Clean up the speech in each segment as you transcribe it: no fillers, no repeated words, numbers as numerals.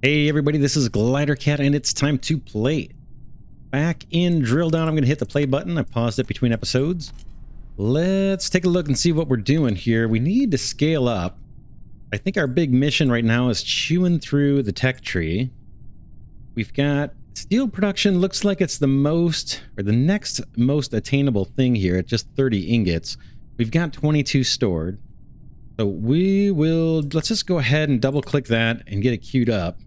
Hey everybody, this is Glidercat and it's time to play. Back in Drill Down, I'm going to hit the play button. I paused it between episodes. Let's take a look and see what we're doing here. We need to scale up. I think our big mission right now is chewing through the tech tree. We've got steel production, looks like it's the most, or the next most attainable thing here at just 30 ingots. We've got 22 stored. So let's just go ahead and double click that and get it queued up.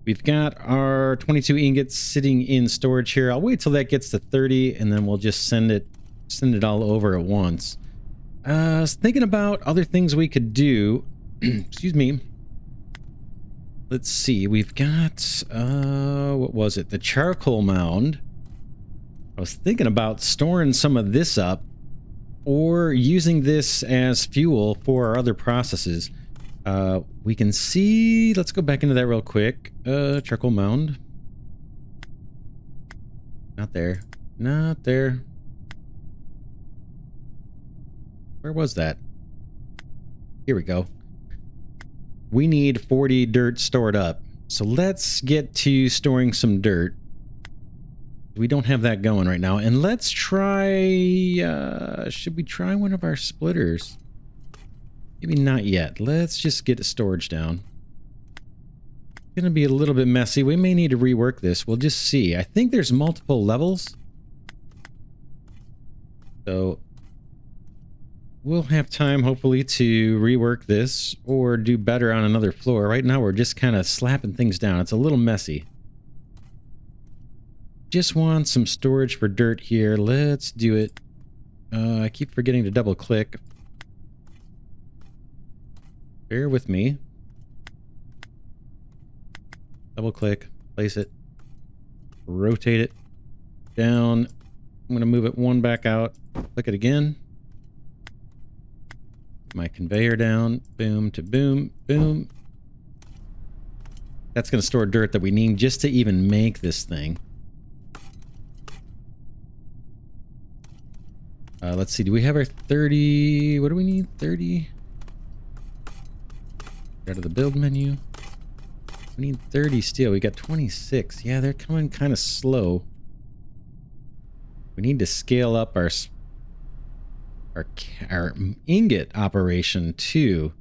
We've got our 22 ingots sitting in storage here. I'll wait till that gets to 30 and then we'll just send it all over at once. I was thinking about other things we could do. Excuse me. Let's see. We've got, what was it? The charcoal mound. I was thinking about storing some of this up or using this as fuel for our other processes. We can see, let's go back into that real quick. Charcoal mound. Not there. Not there. Where was that? Here we go. We need 40 dirt stored up. So let's get to storing some dirt. We don't have that going right now. And let's try, should we try one of our splitters? Maybe not yet. Let's just get storage down. It's gonna be a little bit messy. We may need to rework this. We'll just see. I think there's multiple levels. So we'll have time, hopefully, to rework this or do better on another floor. Right now, we're just kind of slapping things down. It's a little messy. Just want some storage for dirt here. Let's do it. I keep forgetting to double click. Bear with me. Double click, place it, rotate it down. I'm going to move it one back out, click it again. My conveyor down, boom to boom, boom. That's going to store dirt that we need just to even make this thing. Let's see, do we have our 30? What do we need? 30? Out of the build menu. We need 30 steel. We got 26. Yeah, they're coming kind of slow. We need to scale up our ingot operation too.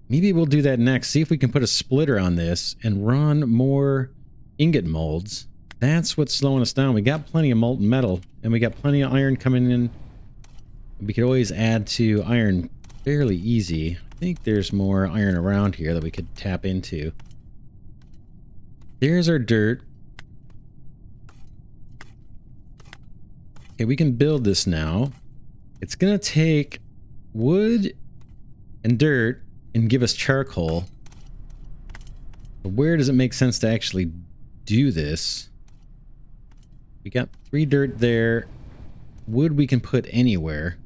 Maybe we'll do that next. See if we can put a splitter on this and run more ingot molds. That's what's slowing us down. We got plenty of molten metal and we got plenty of iron coming in. We could always add to iron fairly easy. I think there's more iron around here that we could tap into. There's our dirt. Okay, we can build this now. It's gonna take wood and dirt and give us charcoal. But where does it make sense to actually do this? We got 3 dirt there. Wood we can put anywhere.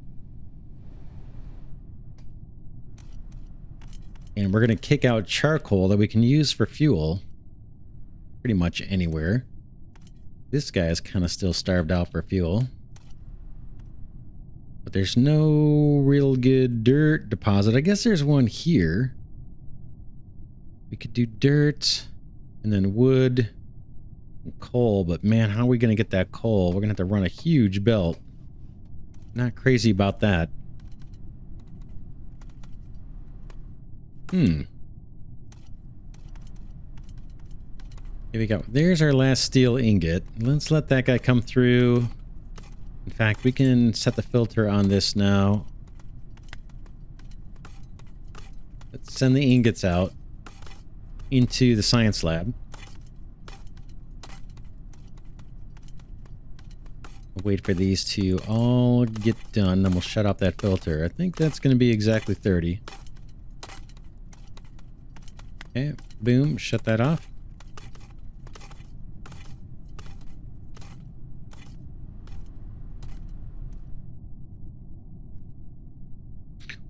And we're going to kick out charcoal that we can use for fuel. Pretty much anywhere. This guy is kind of still starved out for fuel. But there's no real good dirt deposit. I guess there's one here. We could do dirt and then wood and coal. But man, how are we going to get that coal? We're going to have to run a huge belt. Not crazy about that. Here we go. There's our last steel ingot. Let's let that guy come through. In fact, we can set the filter on this now. Let's send the ingots out into the science lab. We'll wait for these to all get done, then we'll shut off that filter. I think that's going to be exactly 30. Okay, boom, shut that off.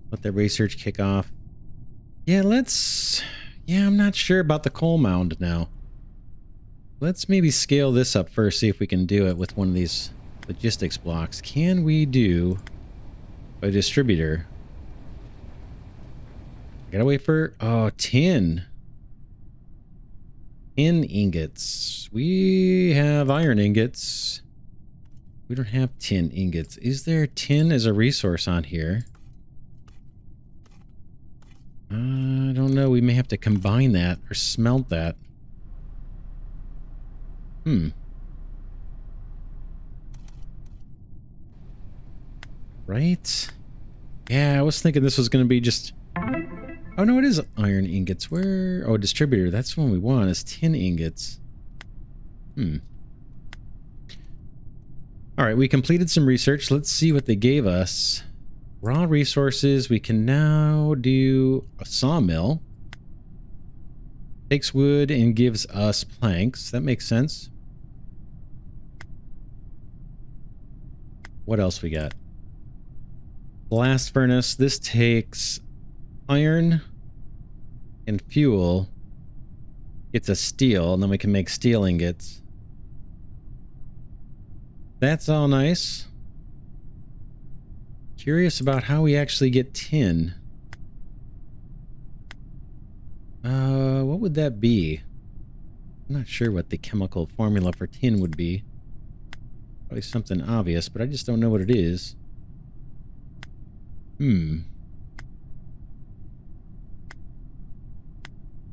Let the research kick off. Yeah, I'm not sure about the coal mound now. Let's maybe scale this up first, see if we can do it with one of these logistics blocks. Can we do a distributor? Gotta wait for, oh, tin. Tin ingots. We have iron ingots. We don't have tin ingots. Is there tin as a resource on here? I don't know. We may have to combine that or smelt that. Right? Yeah, I was thinking this was going to be just... Oh, no, it is iron ingots. Where? Oh, distributor. That's the one we want, is tin ingots. All right, we completed some research. Let's see what they gave us. Raw resources. We can now do a sawmill. Takes wood and gives us planks. That makes sense. What else we got? Blast furnace. This takes iron and fuel. It's a steel, and then we can make steel ingots. That's all nice. Curious about how we actually get tin. What would that be? I'm not sure what the chemical formula for tin would be. Probably something obvious, but I just don't know what it is.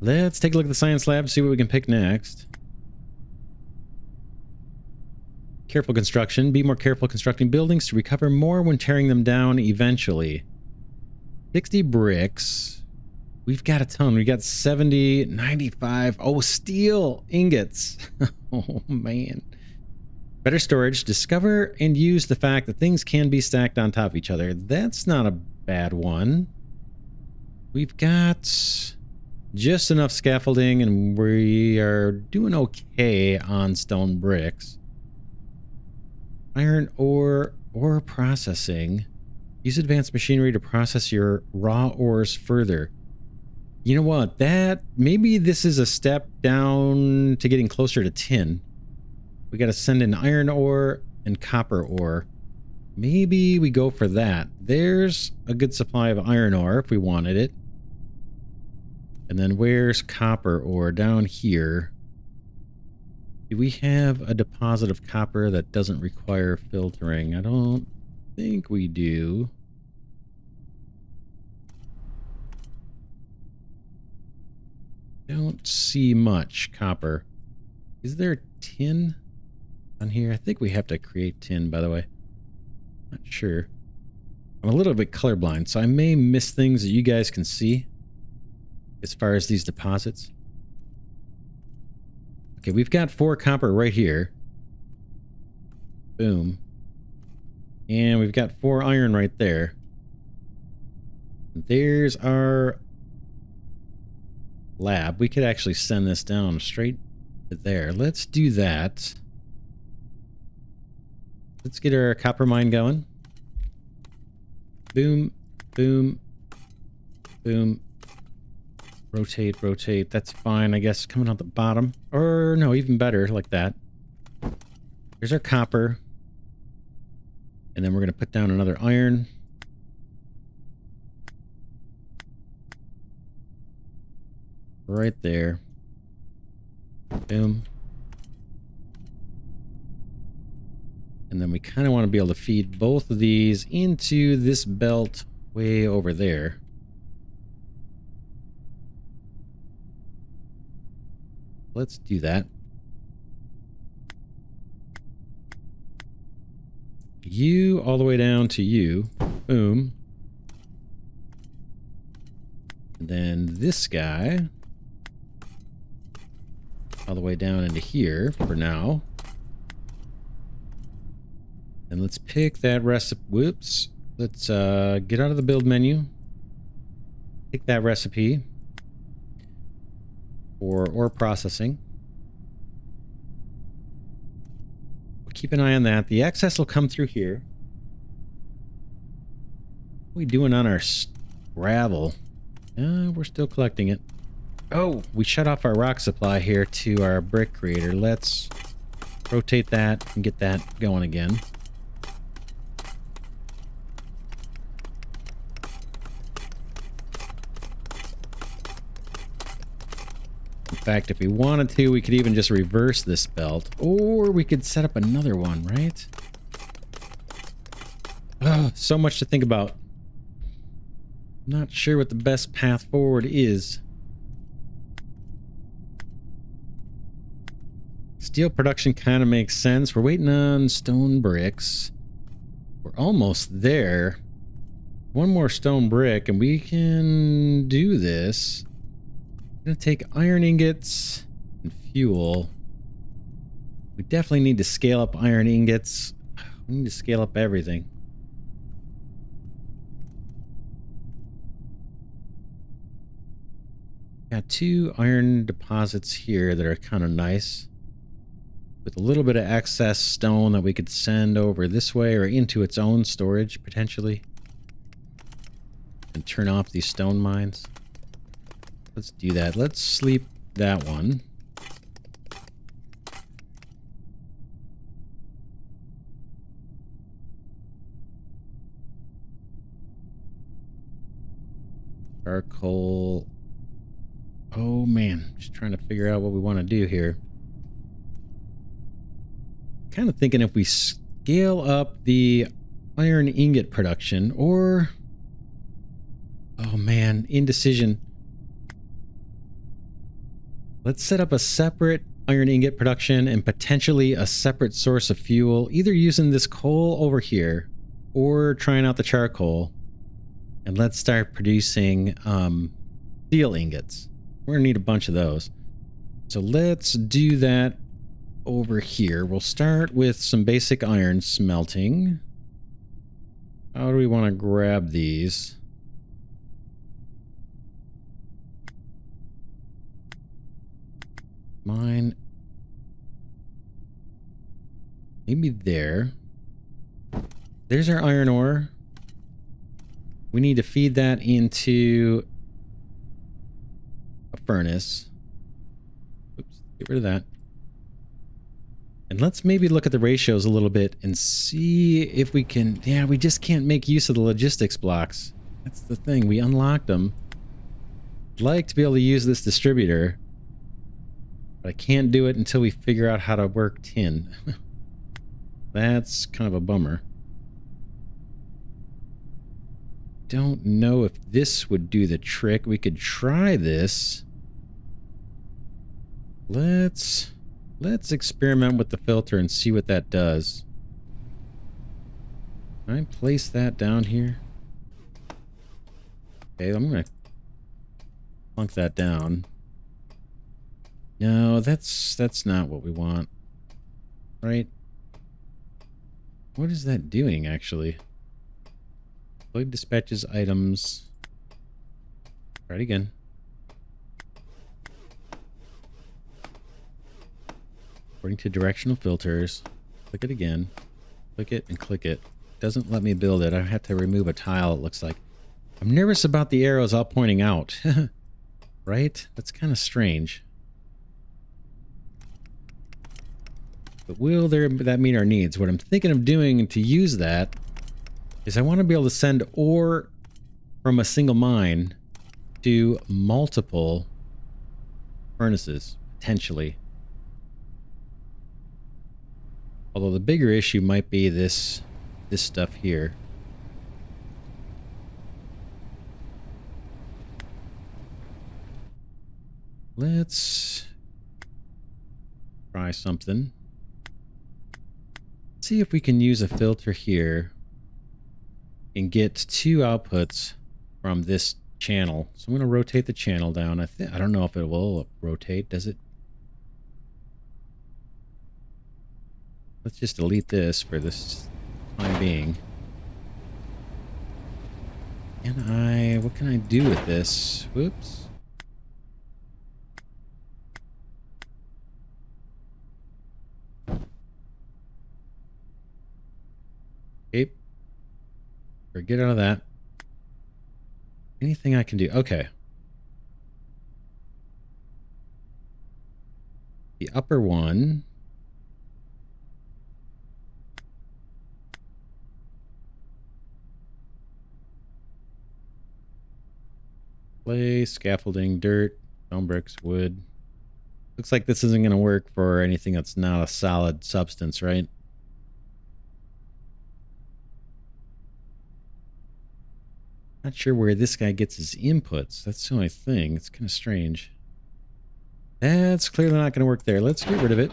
Let's take a look at the science lab, see what we can pick next. Careful construction. Be more careful constructing buildings to recover more when tearing them down eventually. 60 bricks. We've got a ton. We got 70, 95. Oh, steel ingots. Oh, man. Better storage. Discover and use the fact that things can be stacked on top of each other. That's not a bad one. We've got just enough scaffolding, and we are doing okay on stone bricks. Iron ore processing. Use advanced machinery to process your raw ores further. You know what? Maybe this is a step down to getting closer to tin. We got to send in iron ore and copper ore. Maybe we go for that. There's a good supply of iron ore if we wanted it. And then where's copper ore? Down here. Do we have a deposit of copper that doesn't require filtering? I don't think we do. Don't see much copper. Is there tin on here? I think we have to create tin, by the way. Not sure. I'm a little bit colorblind, so I may miss things that you guys can see as far as these deposits. Okay, we've got 4 copper right here. Boom. And we've got 4 iron right there. There's our lab. We could actually send this down straight to there. Let's do that. Let's get our copper mine going. Boom, boom, boom. Rotate, rotate. That's fine, I guess. Coming out the bottom. Or no, even better, like that. Here's our copper. And then we're going to put down another iron. Right there. Boom. And then we kind of want to be able to feed both of these into this belt way over there. Let's do that. You all the way down to you. Boom. And then this guy all the way down into here for now. And let's pick that recipe. Whoops. Let's get out of the build menu. Pick that recipe for ore processing. We'll keep an eye on that. The excess will come through here. What are we doing on our gravel? We're still collecting it. Oh, we shut off our rock supply here to our brick creator. Let's rotate that and get that going again. fact, if we wanted to, we could even just reverse this belt, or we could set up another one, right? So much to think about. Not sure what the best path forward is. Steel production kind of makes sense. We're waiting on stone bricks. We're almost there. One more stone brick and we can do this. I'm gonna take iron ingots and fuel. We definitely need to scale up iron ingots. We need to scale up everything. Got 2 iron deposits here that are kind of nice, with a little bit of excess stone that we could send over this way or into its own storage potentially, and turn off these stone mines. Let's do that. Let's sleep that one. Charcoal. Oh man, just trying to figure out what we want to do here. Kind of thinking if we scale up the iron ingot production, or... oh man, indecision. Let's set up a separate iron ingot production and potentially a separate source of fuel, either using this coal over here or trying out the charcoal. And let's start producing steel ingots. We're gonna need a bunch of those. So let's do that over here. We'll start with some basic iron smelting. How do we want to grab these? Mine. Maybe there. There's our iron ore. We need to feed that into a furnace. Oops, get rid of that. And let's maybe look at the ratios a little bit and see if we can... yeah, we just can't make use of the logistics blocks. That's the thing. We unlocked them. I'd like to be able to use this distributor, but I can't do it until we figure out how to work tin. That's kind of a bummer. Don't know if this would do the trick. We could try this. Let's experiment with the filter and see what that does. Can I place that down here? Okay, I'm gonna plunk that down. No, that's not what we want. Right? What is that doing, actually? Plug dispatches items. Try it again. According to directional filters. Click it again. Click it and click it. Doesn't let me build it. I have to remove a tile, it looks like. I'm nervous about the arrows all pointing out. Right? That's kind of strange. But will that meet our needs? What I'm thinking of doing to use that is I want to be able to send ore from a single mine to multiple furnaces, potentially. Although the bigger issue might be this stuff here. Let's try something. See if we can use a filter here and get 2 outputs from this channel. So I'm going to rotate the channel down. I don't know if it will rotate. Does it? Let's just delete this for this time being. What can I do with this? Whoops. Okay. Or get out of that. Anything I can do? Okay. The upper one. Clay, scaffolding, dirt, stone bricks, wood. Looks like this isn't going to work for anything that's not a solid substance, right? Not sure where this guy gets his inputs. That's the only thing. It's kind of strange. That's clearly not going to work there. Let's get rid of it.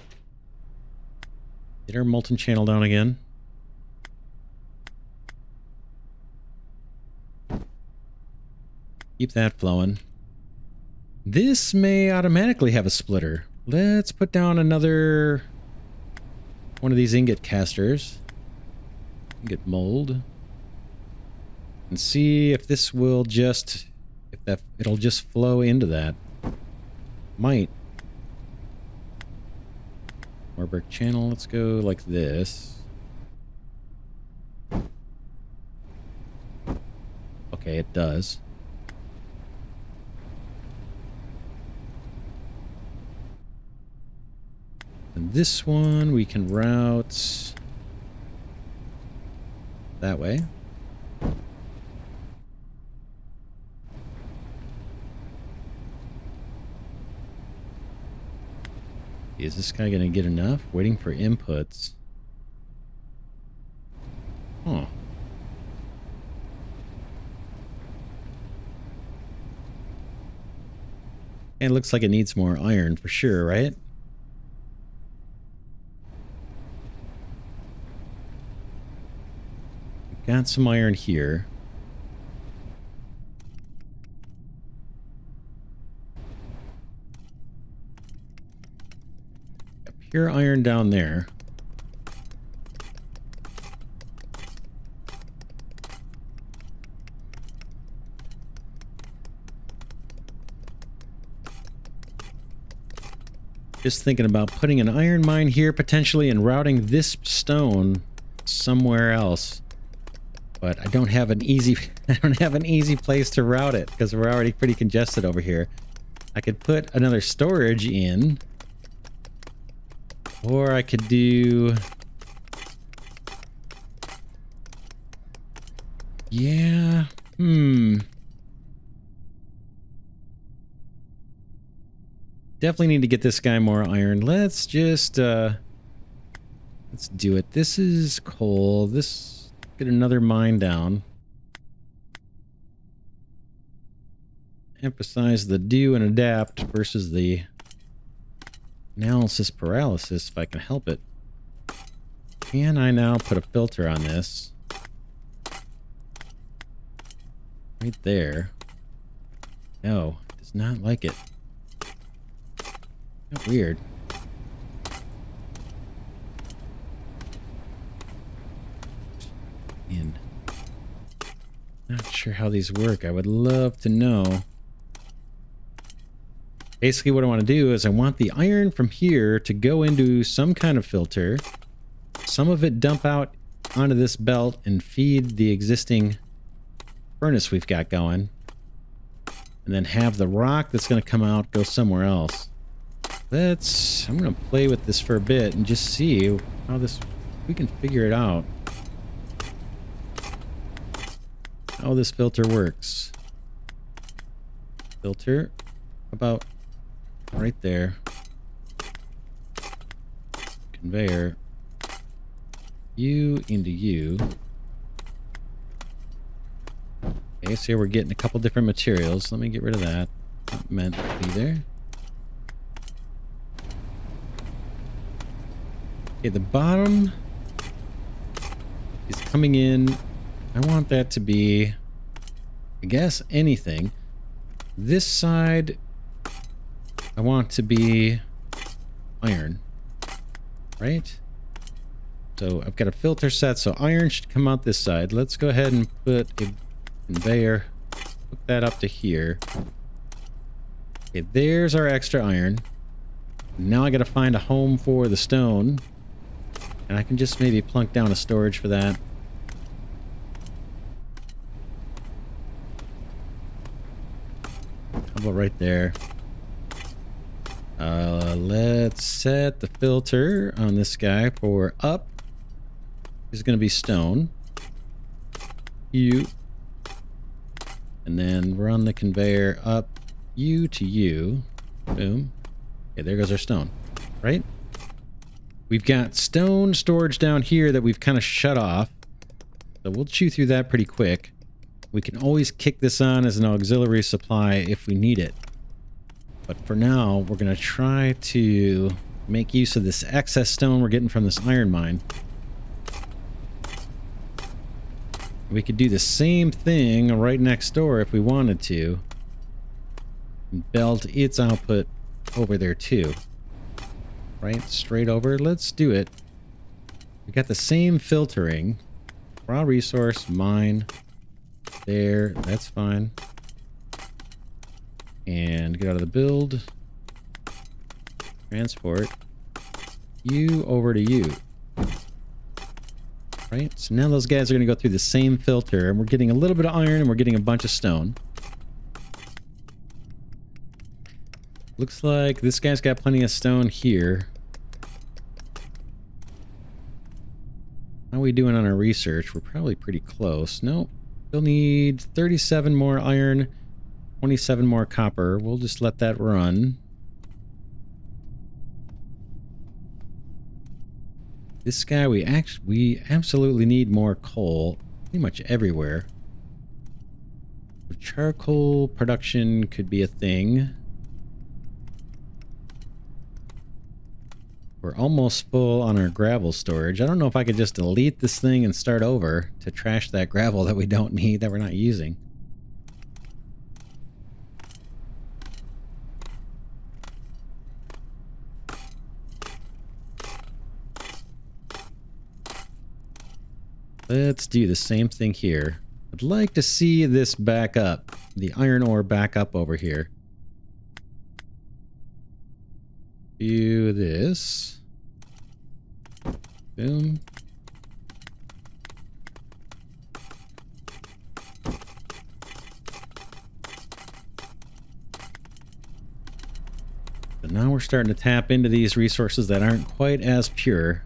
Get our molten channel down again. Keep that flowing. This may automatically have a splitter. Let's put down another one of these ingot casters. Ingot mold. And see if this will just, it'll just flow into that. Might. More brick channel. Let's go like this. Okay, it does. And this one we can route that way. Is this guy going to get enough? Waiting for inputs. Huh. And it looks like it needs more iron for sure, right? We've got some iron here. Pure iron down there. Just thinking about putting an iron mine here potentially and routing this stone somewhere else. But I don't have an easy place to route it because we're already pretty congested over here. I could put another storage in. Or I could do... Yeah, Definitely need to get this guy more iron. Let's just, let's do it. This is coal. This, get another mine down. Emphasize the do and adapt versus the analysis paralysis, if I can help it. Can I now put a filter on this? Right there. No, it does not like it. How weird. In. Not sure how these work. I would love to know. Basically what I want to do is I want the iron from here to go into some kind of filter. Some of it dump out onto this belt and feed the existing furnace we've got going. And then have the rock that's going to come out go somewhere else. I'm going to play with this for a bit and just see how we can figure it out. How this filter works. Filter about right there. Conveyor. You into you. Okay, so here we're getting a couple different materials. Let me get rid of that. Not meant to be there. Okay, the bottom is coming in. I want that to be, I guess, anything. This side, I want to be iron, right? So I've got a filter set, so iron should come out this side. Let's go ahead and put a conveyor, hook that up to here. Okay, there's our extra iron. Now I gotta find a home for the stone. And I can just maybe plunk down a storage for that. How about right there? Let's set the filter on this guy for up. Is going to be stone. You. And then run the conveyor up you to you. Boom. Okay, there goes our stone, right? We've got stone storage down here that we've kind of shut off. So we'll chew through that pretty quick. We can always kick this on as an auxiliary supply if we need it. But for now, we're going to try to make use of this excess stone we're getting from this iron mine. We could do the same thing right next door if we wanted to. And belt its output over there too. Right? Straight over. Let's do it. We got the same filtering. Raw resource, mine. There. That's fine. And get out of the build. Transport. You over to you. Right? So now those guys are going to go through the same filter. And we're getting a little bit of iron and we're getting a bunch of stone. Looks like this guy's got plenty of stone here. How are we doing on our research? We're probably pretty close. Nope. Still need 37 more iron, 27 more copper. We'll just let that run. This guy, we absolutely need more coal. Pretty much everywhere. Charcoal production could be a thing. We're almost full on our gravel storage. I don't know if I could just delete this thing and start over to trash that gravel that we don't need, that we're not using. Let's do the same thing here. I'd like to see this back up, the iron ore back up over here. Do this. Boom. So now we're starting to tap into these resources that aren't quite as pure.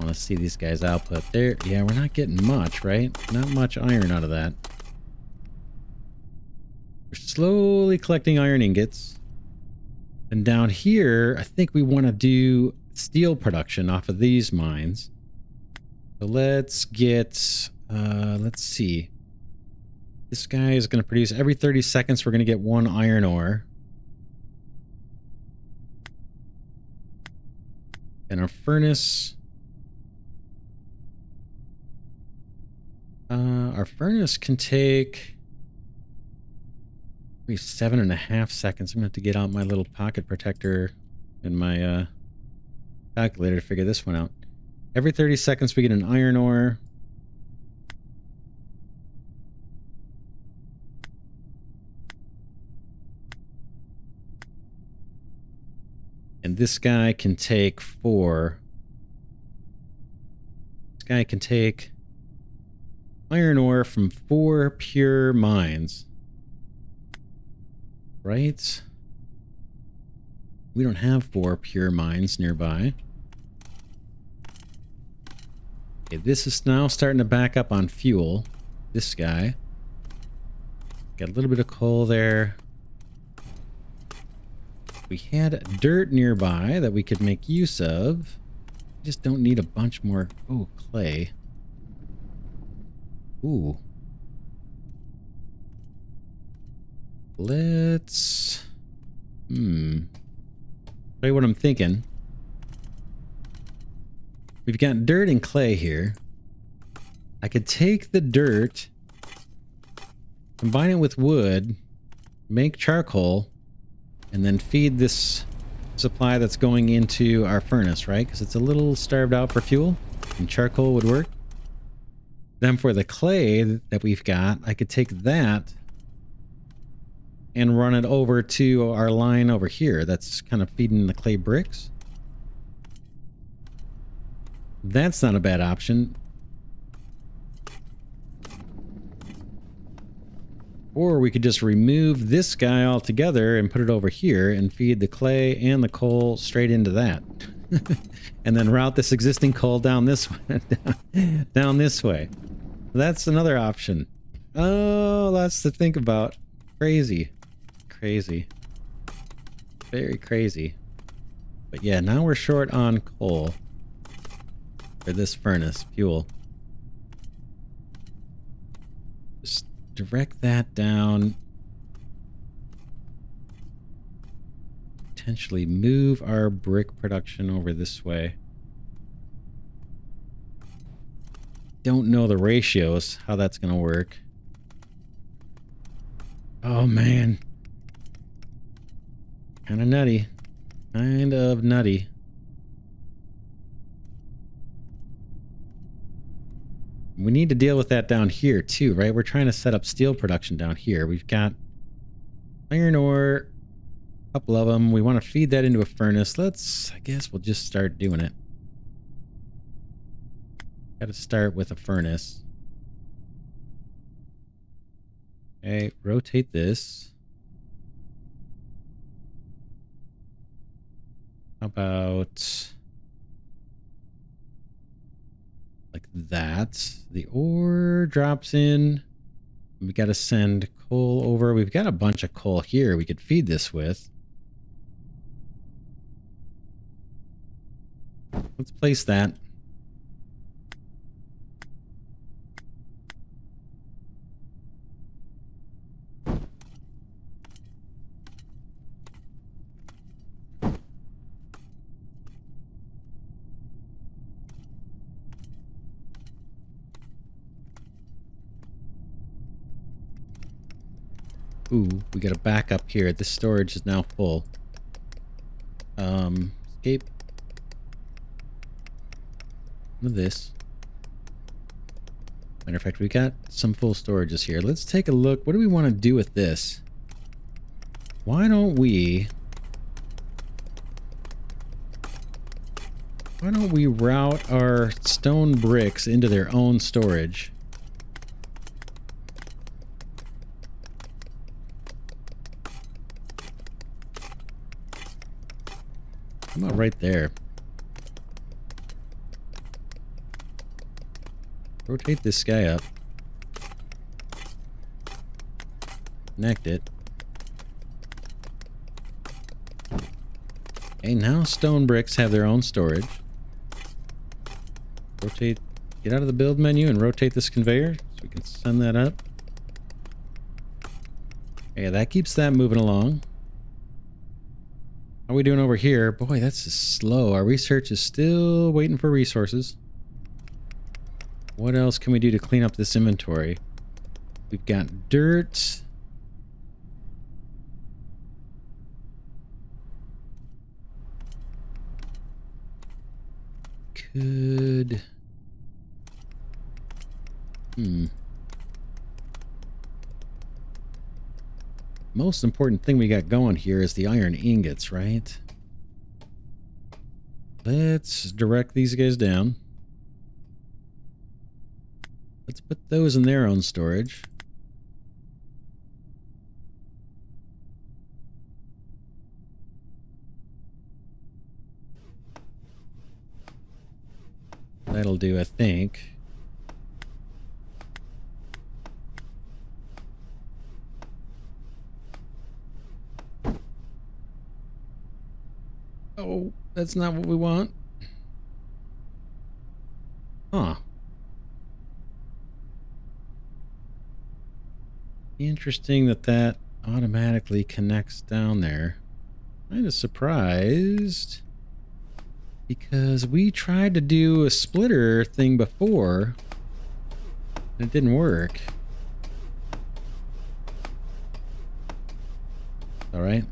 Let's see these guys' output there. Yeah, we're not getting much, right? Not much iron out of that. We're slowly collecting iron ingots. And down here, I think we want to do steel production off of these mines. So let's get, let's see. This guy is going to produce every 30 seconds. We're going to get 1 iron ore. And our furnace... our furnace can take maybe 7.5 seconds. I'm gonna have to get out my little pocket protector and my calculator to figure this one out. Every 30 seconds we get an iron ore. And this guy can take 4. This guy can take iron ore from 4 pure mines. Right? We don't have 4 pure mines nearby. Okay, this is now starting to back up on fuel. This guy. Got a little bit of coal there. We had dirt nearby that we could make use of. We just don't need a bunch more. Oh, clay. Ooh. Let's... Tell you what I'm thinking. We've got dirt and clay here. I could take the dirt, combine it with wood, make charcoal, and then feed this supply that's going into our furnace, right? Because it's a little starved out for fuel, and charcoal would work. Then for the clay that we've got, I could take that and run it over to our line over here. That's kind of feeding the clay bricks. That's not a bad option. Or we could just remove this guy altogether and put it over here and feed the clay and the coal straight into that. and then route this existing coal down this way, down this way. That's another option. Oh, lots to think about. Crazy. Crazy. Very crazy. But yeah, now we're short on coal for this furnace fuel. Just direct that down. Potentially move our brick production over this way. Don't know the ratios, how that's going to work. Oh man. Kind of nutty. Kind of nutty. We need to deal with that down here too, right? We're trying to set up steel production down here. We've got iron ore, a couple of them. We want to feed that into a furnace. I guess we'll just start doing it. Got to start with a furnace. Okay, rotate this. How about like that? The ore drops in. We got to send coal over. We've got a bunch of coal here we could feed this with. Let's place that. Ooh, we got a backup here. This storage is now full. Escape. None of this. Matter of fact, we got some full storages here. Let's take a look. What do we want to do with this? Why don't we route our stone bricks into their own storage? How about right there? Rotate this guy up. Connect it. Okay, now stone bricks have their own storage. Rotate, get out of the build menu and rotate this conveyor so we can send that up. Okay, that keeps that moving along. How are we doing over here? Boy, that's just slow. Our research is still waiting for resources. What else can we do to clean up this inventory? We've got dirt. Could... Most important thing we got going here is the iron ingots, right? Let's direct these guys down. Let's put those in their own storage. That'll do, I think. Oh, that's not what we want. Huh. Interesting that that automatically connects down there. Kind of surprised. Because we tried to do a splitter thing before. And it didn't work. All right.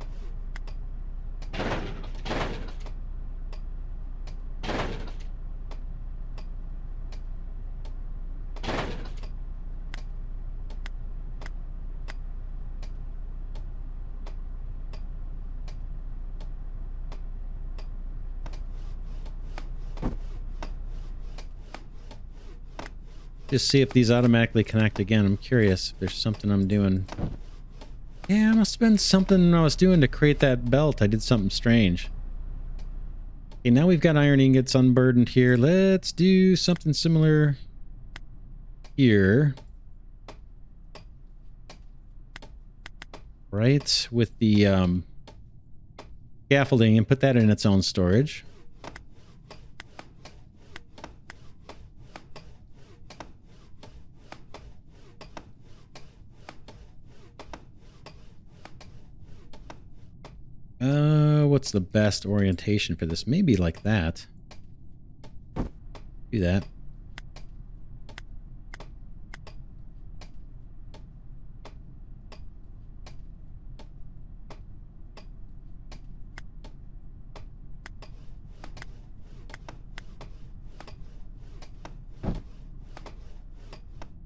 Just see if these automatically connect again. I'm curious if there's something I'm doing. Yeah, it must have been something I was doing to create that belt. I did something strange. Okay, now we've got iron ingots unburdened here. Let's do something similar here. Right, with the scaffolding and put that in its own storage. What's the best orientation for this? Maybe like that. Do that.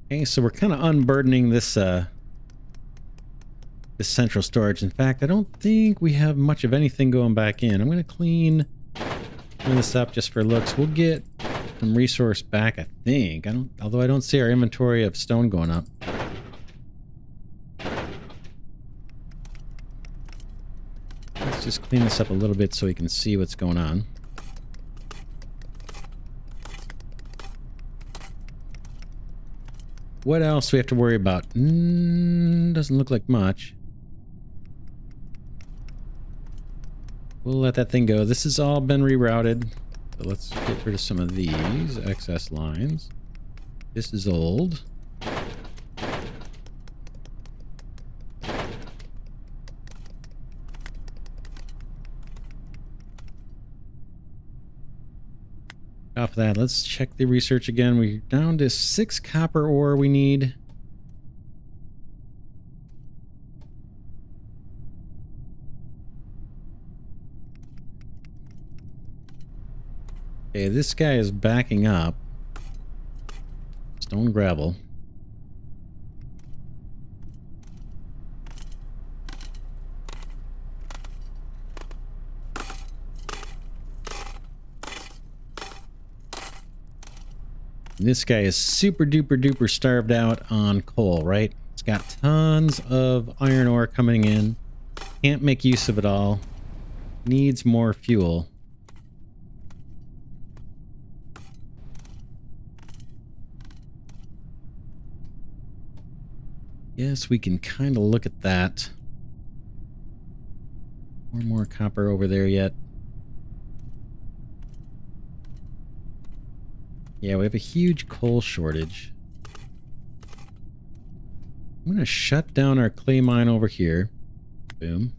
Okay, so we're kind of unburdening this this central storage. In fact, I don't think we have much of anything going back in. I'm going to clean this up just for looks. We'll get some resource back, I think. Although I don't see our inventory of stone going up. Let's just clean this up a little bit so we can see what's going on. What else do we have to worry about? Doesn't look like much. We'll let that thing go. This has all been rerouted. So let's get rid of some of these excess lines. This is old. Off of that, let's check the research again. We're down to 6 copper ore we need. Okay, this guy is backing up. Stone gravel. This guy is super duper duper starved out on coal, right? It's got tons of iron ore coming in. Can't make use of it all. Needs more fuel. Yes, we can kind of look at that. More copper over there yet. Yeah, we have a huge coal shortage. I'm going to shut down our clay mine over here. Boom.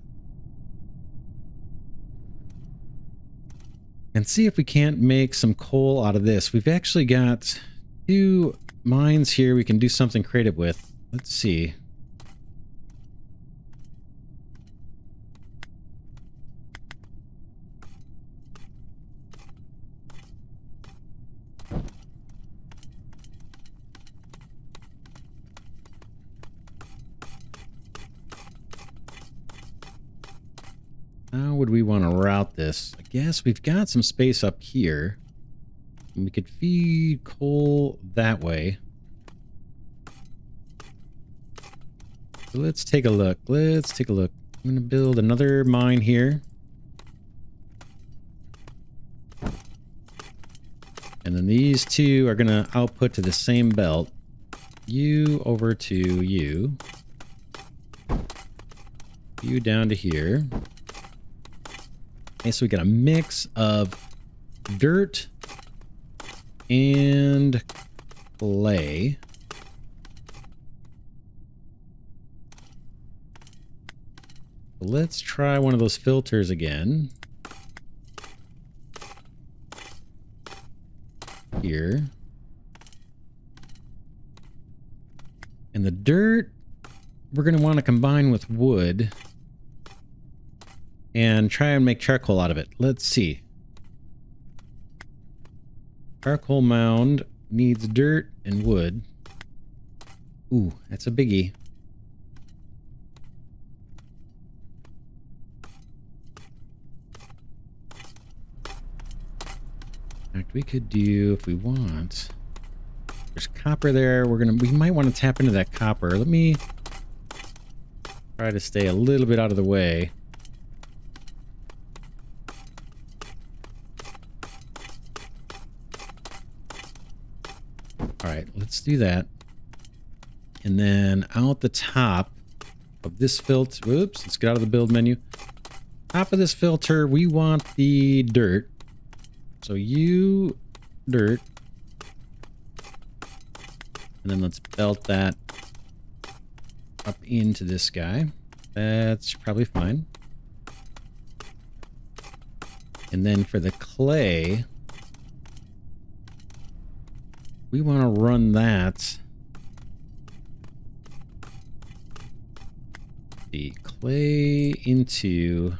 And see if we can't make some coal out of this. We've actually got 2 mines here we can do something creative with. Let's see. How would we want to route this? I guess we've got some space up here. And we could feed coal that way. So let's take a look. Let's take a look. I'm going to build another mine here. And then these 2 are going to output to the same belt. You over to you. You down to here. Okay, so we got a mix of dirt and clay. Let's try one of those filters again. Here. And the dirt, we're going to want to combine with wood and try and make charcoal out of it. Let's see. Charcoal mound needs dirt and wood. Ooh, that's a biggie. In fact, we could do, if we want, there's copper there. We might want to tap into that copper. Let me try to stay a little bit out of the way. All right, let's do that. And then out the top of this filter, whoops, let's get out of the build menu. Top of this filter, we want the dirt. So you dirt. And then let's belt that up into this guy. That's probably fine. And then for the clay, we want to run that. The clay into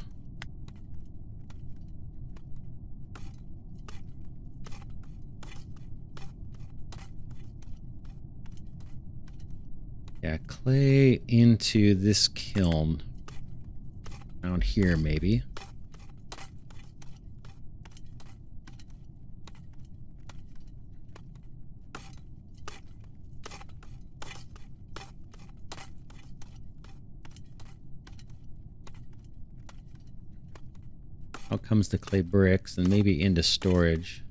clay into this kiln down here, maybe. Out comes the clay bricks and maybe into storage.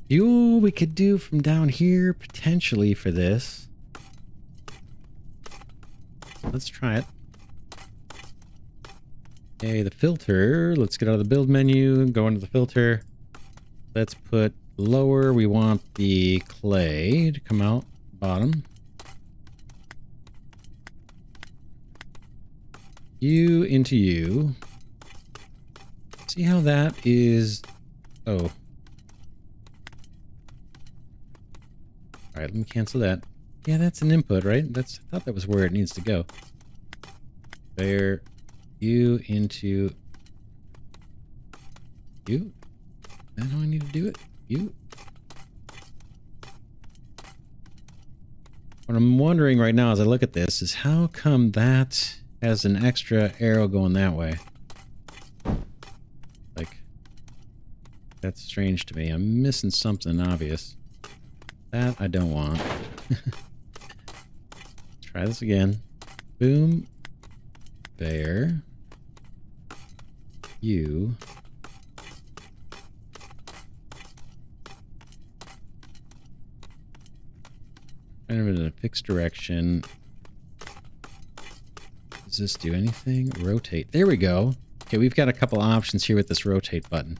Fuel we could do from down here potentially for this. Let's try it. Okay, the filter. Let's get out of the build menu and go into the filter. Let's put lower. We want the clay to come out bottom. You into you. See how that is. Oh. All right, let me cancel that. Yeah, that's an input, right? I thought that was where it needs to go. There. You into you. Is that how I need to do it? You. What I'm wondering right now as I look at this is how come that has an extra arrow going that way? Like, that's strange to me. I'm missing something obvious. That I don't want. Try this again. Boom. There. You. Kind of in a fixed direction. Does this do anything? Rotate. There we go. Okay, we've got a couple options here with this rotate button.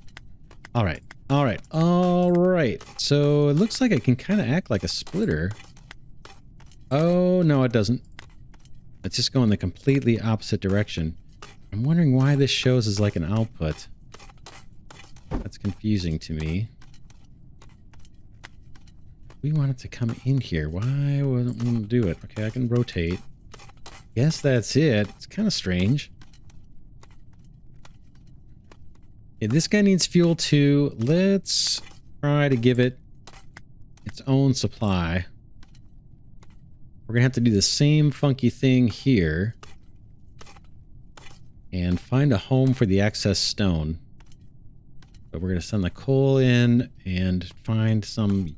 All right. All right. All right. So it looks like it can kind of act like a splitter. Oh, no, it doesn't. It's just going the completely opposite direction. I'm wondering why this shows as like an output. That's confusing to me. We want it to come in here. Why wouldn't we do it? Okay, I can rotate. Guess that's it. It's kind of strange. Okay, this guy needs fuel too. Let's try to give it its own supply. We're going to have to do the same funky thing here. And find a home for the excess stone. But we're going to send the coal in and find some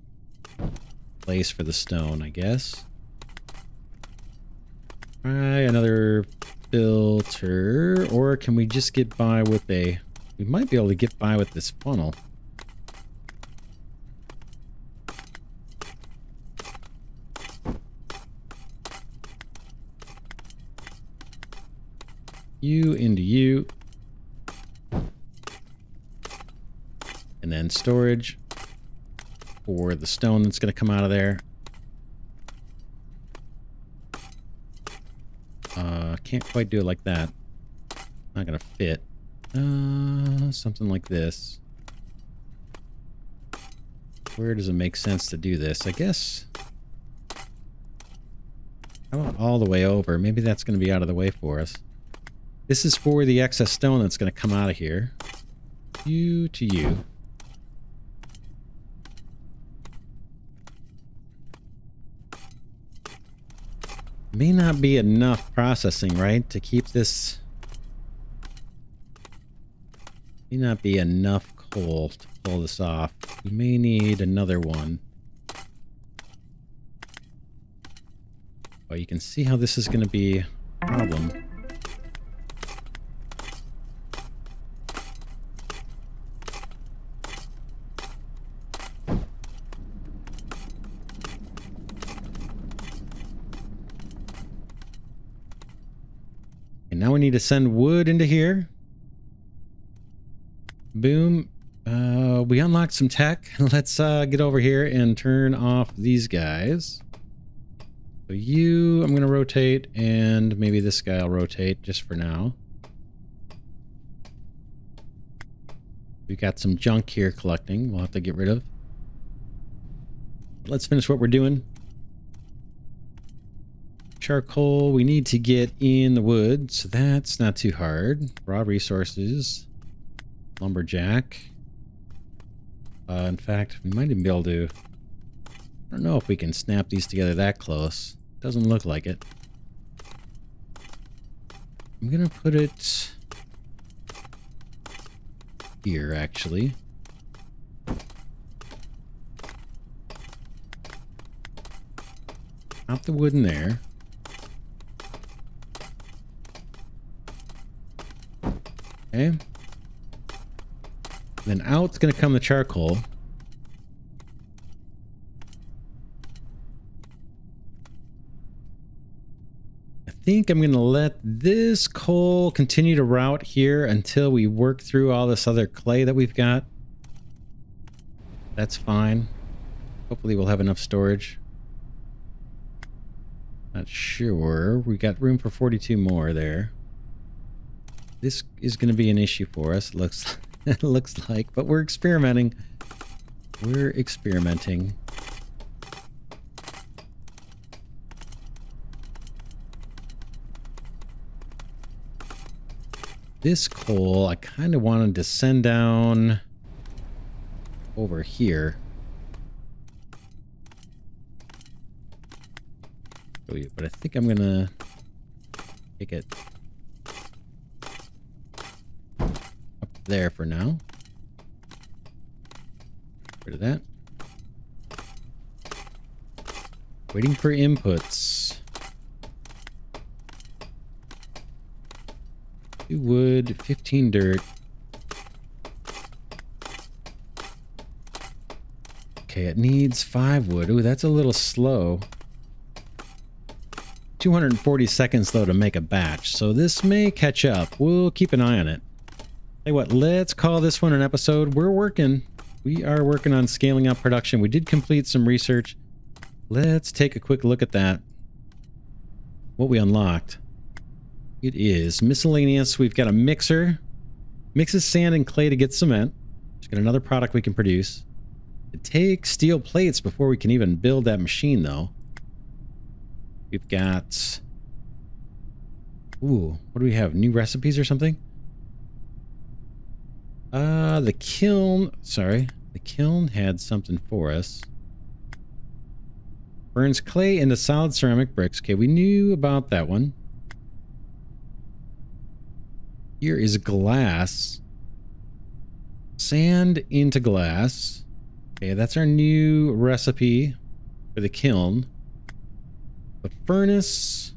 place for the stone, I guess. Try another filter. Or can we just get by with a... We might be able to get by with this funnel. You into you. And then storage for the stone that's going to come out of there. Can't quite do it like that. Not going to fit. Something like this. Where does it make sense to do this? I guess. How about all the way over? Maybe that's going to be out of the way for us. This is for the excess stone that's going to come out of here. You to you. May not be enough processing, right? To keep this... May not be enough coal to pull this off. We may need another one. Oh, you can see how this is going to be a problem. we need to send wood into here. Boom. We unlocked some tech. Let's get over here and turn off these guys. So you, I'm going to rotate, and maybe this guy I'll rotate just for now. We've got some junk here collecting we'll have to get rid of. Let's finish what we're doing. Charcoal, we need to get in the wood, so that's not too hard. Raw resources. Lumberjack. In fact, we might even be able to... I don't know if we can snap these together that close. Doesn't look like it. I'm gonna put it here, actually. Pop the wood in there. Okay. Then out's gonna come the charcoal. I think I'm gonna let this coal continue to route here until we work through all this other clay that we've got. That's fine. Hopefully we'll have enough storage. Not sure. We got room for 42 more there. This is going to be an issue for us. It looks like, but we're experimenting. We're experimenting. This coal, I kind of wanted to send down over here. But I think I'm going to take it up there for now. Rid of that. Waiting for inputs. 2 wood, 15 dirt. Okay, it needs 5 wood. Ooh, that's a little slow. 240 seconds though to make a batch, so this may catch up. We'll keep an eye on it. Hey, what? Let's call this one an episode. We are working on scaling up production. We did complete some research. Let's take a quick look at that. What we unlocked. It is miscellaneous. We've got a mixer. Mixes sand and clay to get cement. Just got another product we can produce. It takes steel plates before we can even build that machine though. We've got... Ooh, what do we have? New recipes or something? The kiln... Sorry. The kiln had something for us. Burns clay into solid ceramic bricks. Okay, we knew about that one. Here is glass. Sand into glass. Okay, that's our new recipe for the kiln. The furnace.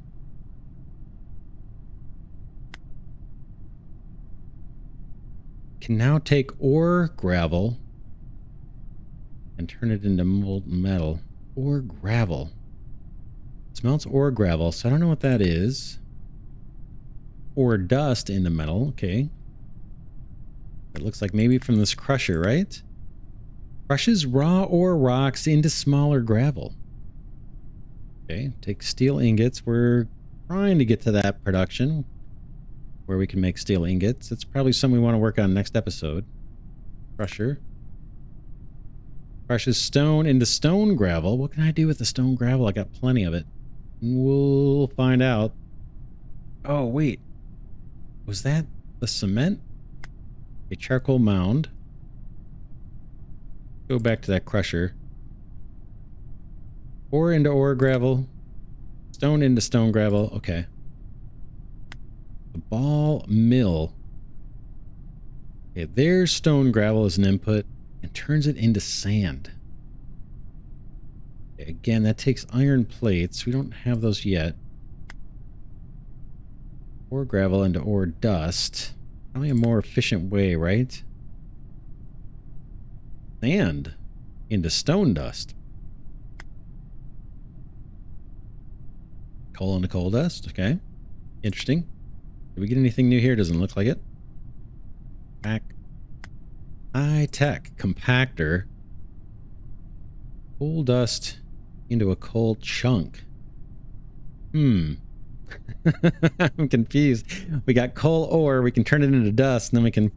Can now take ore gravel and turn it into molten metal. Ore gravel. It smelts ore gravel, so I don't know what that is. Ore dust into metal. Okay. It looks like maybe from this crusher, right? Crushes raw ore rocks into smaller gravel. Okay, take steel ingots. We're trying to get to that production where we can make steel ingots. That's probably something we want to work on next episode. Crusher. Crushes stone into stone gravel. What can I do with the stone gravel? I got plenty of it. We'll find out. Oh, wait. Was that the cement? A charcoal mound. Go back to that crusher. Ore into ore gravel. Stone into stone gravel. Okay. The ball mill. Okay, there's stone gravel as an input and turns it into sand. Okay, again, that takes iron plates. We don't have those yet. Ore gravel into ore dust. Probably a more efficient way, right? Sand into stone dust. Coal into coal dust. Okay. Interesting. Did we get anything new here? Doesn't look like it. Back. High-tech compactor. Coal dust into a coal chunk. I'm confused. We got coal ore. We can turn it into dust, and then we can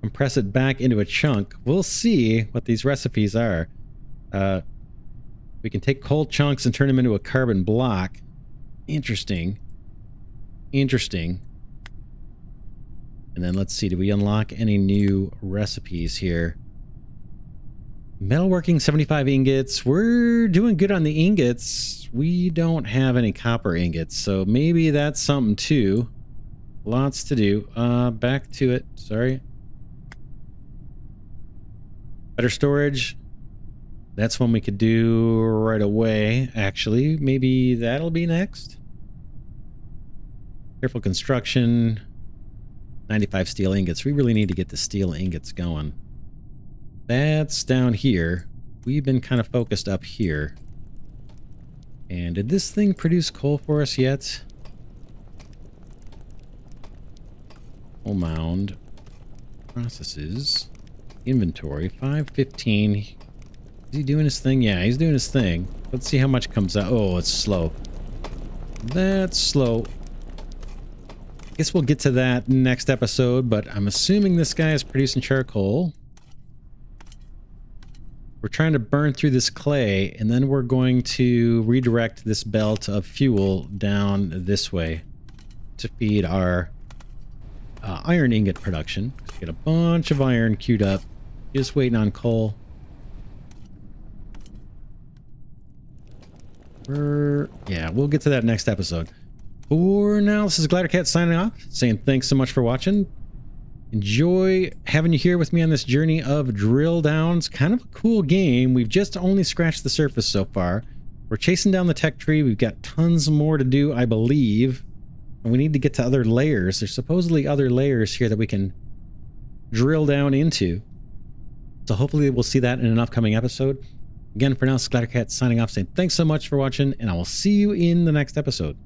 compress it back into a chunk. We'll see what these recipes are. We can take coal chunks and turn them into a carbon block. Interesting. Interesting. And then let's see, do we unlock any new recipes here? Metalworking, 75 ingots. We're doing good on the ingots. We don't have any copper ingots, so maybe that's something too. Lots to do. Back to it. Sorry. Better storage. That's one we could do right away, actually. Maybe that'll be next. Careful construction. 95 steel ingots. We really need to get the steel ingots going. That's down here. We've been kind of focused up here. And did this thing produce coal for us yet? Coal mound. Processes. Inventory. 515. Is he doing his thing? Yeah, he's doing his thing. Let's see how much comes out. Oh, it's slow. That's slow. Guess we'll get to that next episode, but I'm assuming this guy is producing charcoal. We're trying to burn through this clay, and then we're going to redirect this belt of fuel down this way to feed our iron ingot production. Get a bunch of iron queued up, just waiting on coal. Yeah, we'll get to that next episode. For now, this is Glidercat signing off, saying thanks so much for watching. Enjoy having you here with me on this journey of drill downs. Kind of a cool game. We've just only scratched the surface so far. We're chasing down the tech tree. We've got tons more to do, I believe. And we need to get to other layers. There's supposedly other layers here that we can drill down into. So hopefully we'll see that in an upcoming episode. Again, for now, it's Glidercat signing off, saying thanks so much for watching, and I will see you in the next episode.